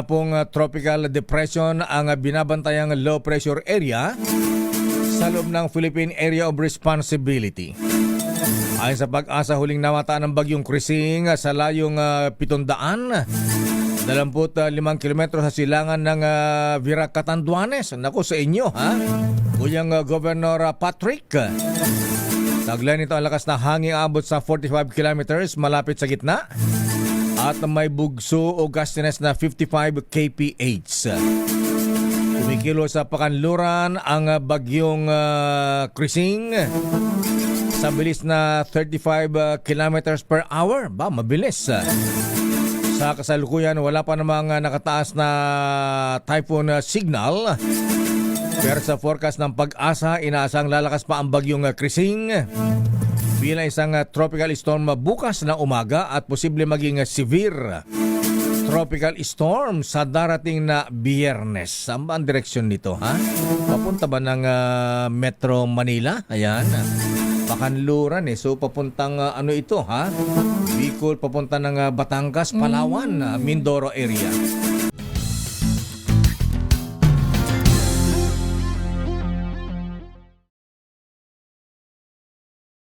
pong tropical depression ang binabantayang low pressure area sa loob ng Philippine Area of Responsibility. Ayon sa Pag-asa, huling namata ng bagyong Krising sa layong 725 kilometro sa silangan ng Virac Catanduanes. Naku sa inyo, ha? Kuyang Governor Patrick. Taglay nito ang lakas na hangin abot sa 45 kilometers malapit sa gitna at may bugso o gustiness na 55 kph. Kumikilo sa Pakanluran ang bagyong Krising sa bilis na 35 kilometers per hour. Ba, mabilis. Sa kasalukuyan, wala pa namang nakataas na typhoon signal. Pero sa forecast ng Pag-asa, inaasang lalakas pa ang bagyong Krising bilang isang tropical storm bukas na umaga at posible maging severe tropical storm sa darating na Biyernes. Saan ba ang direksyon nito, ha? Papunta ba ng Metro Manila? Ayan. Pakanluran So papuntang ano ito, ha? Bicol, papunta ng Batangas, Palawan, Mindoro area.